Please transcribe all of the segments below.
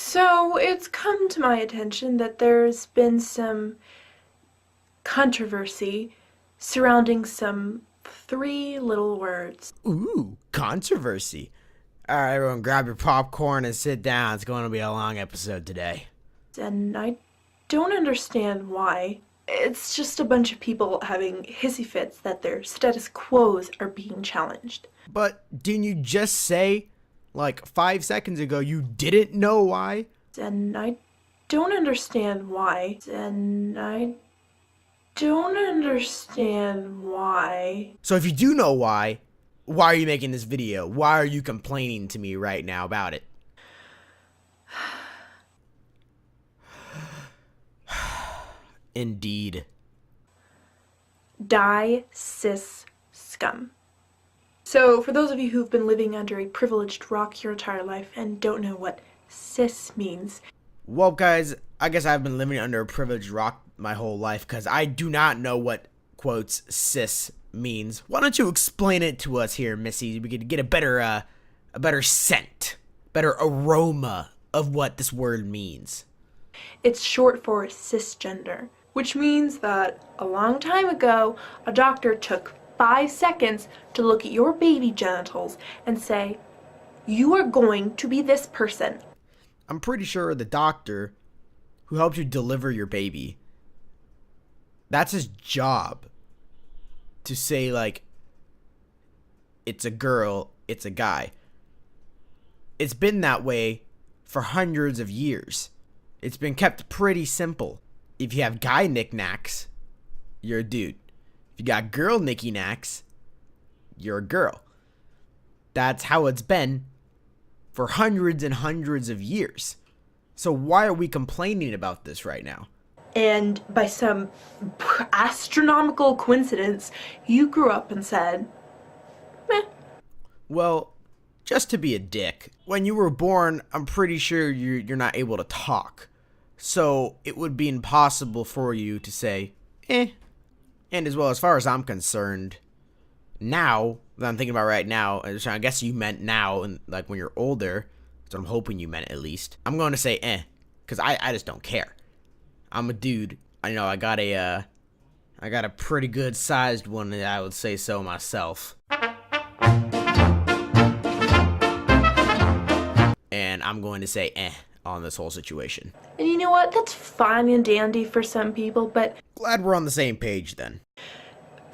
So it's come to my attention that there's been some controversy surrounding some three little words. Ooh, controversy. All right, everyone, grab your popcorn and sit down. It's going to be a long episode today. And I don't understand why. It's just a bunch of people having hissy fits that their status quos are being challenged. But didn't you just say, like 5 seconds ago, you didn't know why? And I don't understand why. And I don't understand why. So if you do know why are you making this video? Why are you complaining to me right now about it? Indeed. Die, cis, scum. So, for those of you who've been living under a privileged rock your entire life and don't know what cis means. Well, guys, I guess I've been living under a privileged rock my whole life because I do not know what, quotes, cis means. Why don't you explain it to us here, Missy? We could get a better scent, better aroma of what this word means. It's short for cisgender, which means that a long time ago, a doctor took 5 seconds to look at your baby genitals and say, you are going to be this person. I'm pretty sure the doctor who helped you deliver your baby, that's his job to say, like, it's a girl, it's a guy. It's been that way for hundreds of years. It's been kept pretty simple. If you have guy knickknacks, you're a dude. If you got girl knicky-knacks, you're a girl. That's how it's been for hundreds and hundreds of years. So why are we complaining about this right now? And by some astronomical coincidence, you grew up and said, meh. Well, just to be a dick, when you were born, I'm pretty sure you're not able to talk. So it would be impossible for you to say, eh. And as well, as far as I'm concerned, now, that I'm thinking about right now, I guess you meant now, and like when you're older, that's what I'm hoping you meant at least. I'm going to say eh, because I just don't care. I'm a dude. I know I got a pretty good sized one, I would say so myself. And I'm going to say eh on this whole situation. And you know what? That's fine and dandy for some people, but Glad we're on the same page then.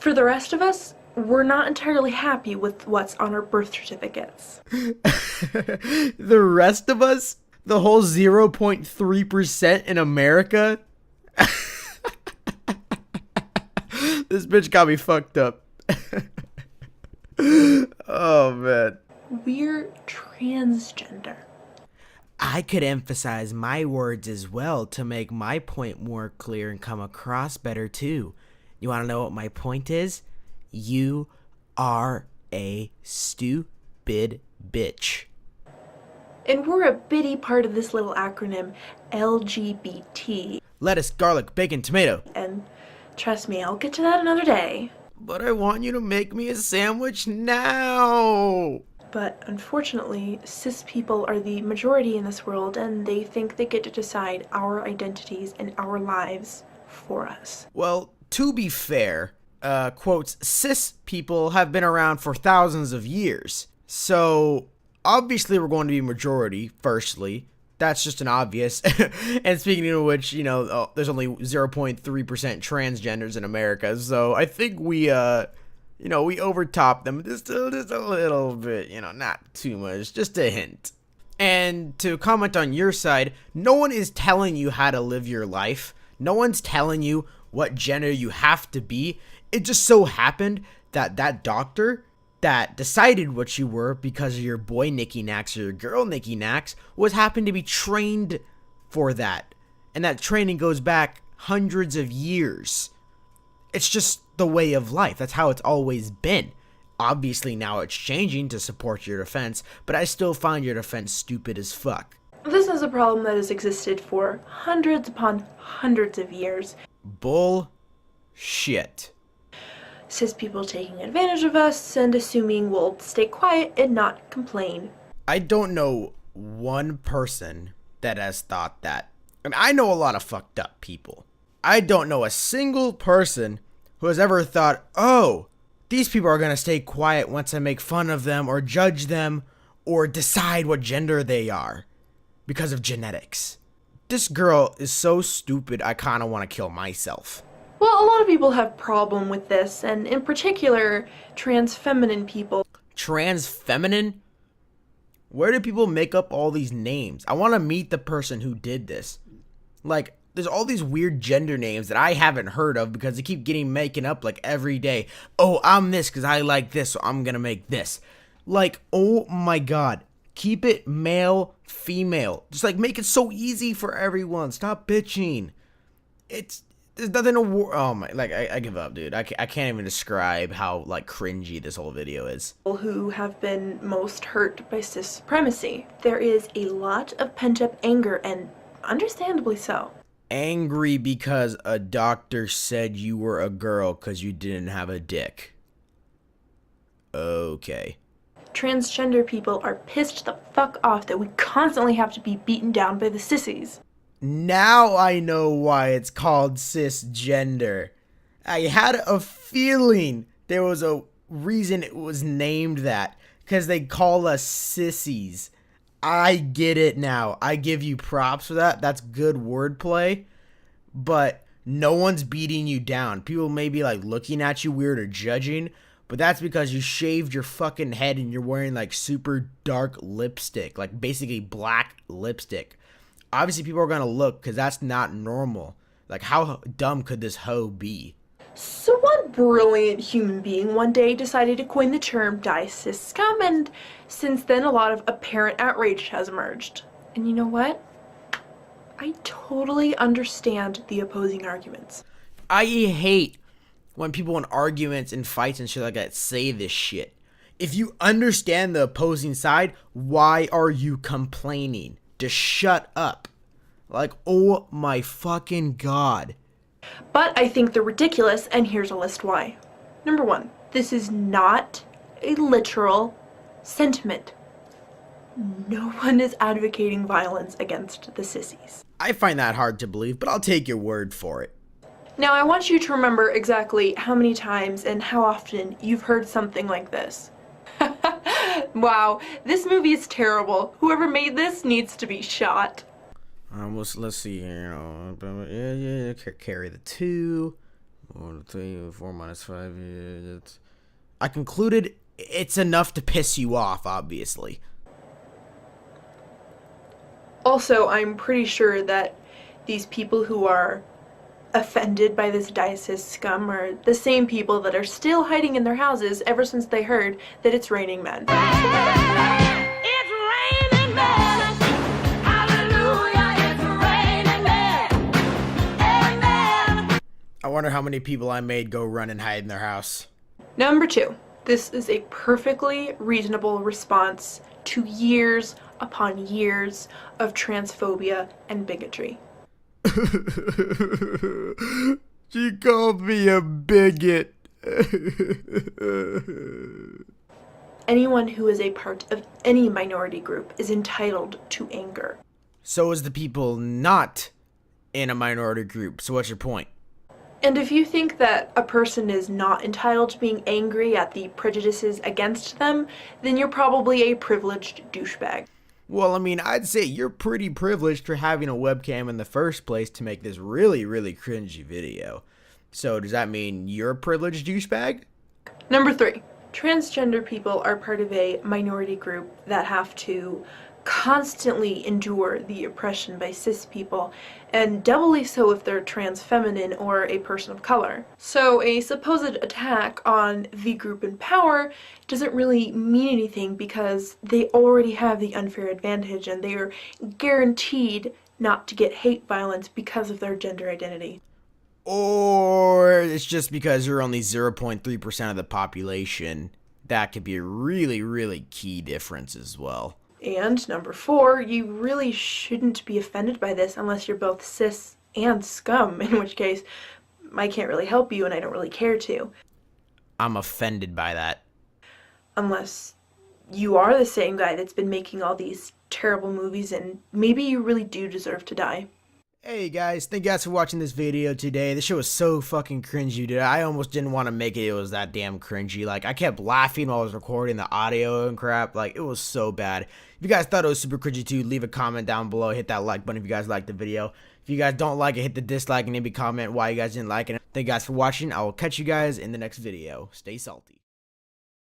for the rest of us, we're not entirely happy with what's on our birth certificates. The rest of us? The whole 0.3% in America? This bitch got me fucked up. Oh, man. We're transgender. I could emphasize my words as well to make my point more clear and come across better too. You want to know what my point is? You are a stupid bitch. And we're a bitty part of this little acronym, LGBT. Lettuce, garlic, bacon, tomato. And trust me, I'll get to that another day. But I want you to make me a sandwich now. But unfortunately, cis people are the majority in this world, and they think they get to decide our identities and our lives for us. Well, to be fair, quotes, cis people have been around for thousands of years. So, obviously we're going to be majority, firstly. That's just an obvious. And speaking of which, you know, there's only 0.3% transgenders in America. So, I think we overtopped them just a little bit, not too much, just a hint. And to comment on your side, no one is telling you how to live your life. No one's telling you what gender you have to be. It just so happened that that doctor that decided what you were because of your boy Nicky Knacks or your girl Nicky Knacks was happened to be trained for that. And that training goes back hundreds of years. It's just the way of life. That's how it's always been. Obviously now it's changing to support your defense, but I still find your defense stupid as fuck. This is a problem that has existed for hundreds upon hundreds of years. Bullshit. Cis people taking advantage of us and assuming we'll stay quiet and not complain. I don't know one person that has thought that. And I know a lot of fucked up people. I don't know a single person who has ever thought, oh, these people are going to stay quiet once I make fun of them or judge them or decide what gender they are because of genetics. This girl is so stupid, I kind of want to kill myself. Well, a lot of people have problem with this, and in particular, trans feminine people. Trans feminine? Where do people make up all these names? I want to meet the person who did this. Like, there's all these weird gender names that I haven't heard of because they keep getting making up like every day. Oh, I'm this because I like this, so I'm going to make this. Like, oh my god. Keep it male, female. Just like make it so easy for everyone. Stop bitching. There's nothing to oh my, like I give up, dude. I can't even describe how like cringy this whole video is. Who have been most hurt by cis supremacy. There is a lot of pent-up anger, and understandably so. Angry because a doctor said you were a girl because you didn't have a dick. Okay. Transgender people are pissed the fuck off that we constantly have to be beaten down by the sissies. Now I know why it's called cisgender. I had a feeling there was a reason it was named that. Because they call us sissies. I get it now. I give you props for that. That's good wordplay. But no one's beating you down. People may be like looking at you weird or judging. But that's because you shaved your fucking head and you're wearing like super dark lipstick. Like basically black lipstick. Obviously people are going to look because that's not normal. Like how dumb could this hoe be? So one brilliant human being one day decided to coin the term die cis scum, and since then a lot of apparent outrage has emerged. And you know what? I totally understand the opposing arguments. I hate when people in arguments and fights and shit like that say this shit. If you understand the opposing side, why are you complaining? Just shut up. Like, oh my fucking god. But I think they're ridiculous, and here's a list why. Number one, this is not a literal sentiment. No one is advocating violence against the sissies. I find that hard to believe, but I'll take your word for it. Now I want you to remember exactly how many times and how often you've heard something like this. Wow, this movie is terrible. Whoever made this needs to be shot. Let's see here. Yeah, carry the 2. 1, 3, 4 minus 5. I concluded it's enough to piss you off, obviously. Also, I'm pretty sure that these people who are offended by this diocese scum are the same people that are still hiding in their houses ever since they heard that it's raining men. It's raining men. Hallelujah, it's raining men. Amen. I wonder how many people I made go run and hide in their house. Number 2, this is a perfectly reasonable response to years upon years of transphobia and bigotry. She called me a bigot. Anyone who is a part of any minority group is entitled to anger. So is the people not in a minority group. So what's your point? And if you think that a person is not entitled to being angry at the prejudices against them, then you're probably a privileged douchebag. Well, I mean, I'd say you're pretty privileged for having a webcam in the first place to make this really, really cringy video. So does that mean you're a privileged douchebag? Number 3, transgender people are part of a minority group that have to constantly endure the oppression by cis people, and doubly so if they're trans feminine or a person of color. So a supposed attack on the group in power doesn't really mean anything because they already have the unfair advantage and they are guaranteed not to get hate violence because of their gender identity. Or it's just because you're only 0.3% of the population. That could be a really, really key difference as well. And number 4, you really shouldn't be offended by this unless you're both cis and scum, in which case I can't really help you and I don't really care to. I'm offended by that. Unless you are the same guy that's been making all these terrible movies, and maybe you really do deserve to die. Hey guys, thank you guys for watching this video today. This show was so fucking cringy, dude. I almost didn't want to make it. It was that damn cringy. Like, I kept laughing while I was recording the audio and crap. Like, it was so bad. If you guys thought it was super cringy too, leave a comment down below. Hit that like button if you guys liked the video. If you guys don't like it, hit the dislike and maybe comment why you guys didn't like it. Thank you guys for watching. I will catch you guys in the next video. Stay salty.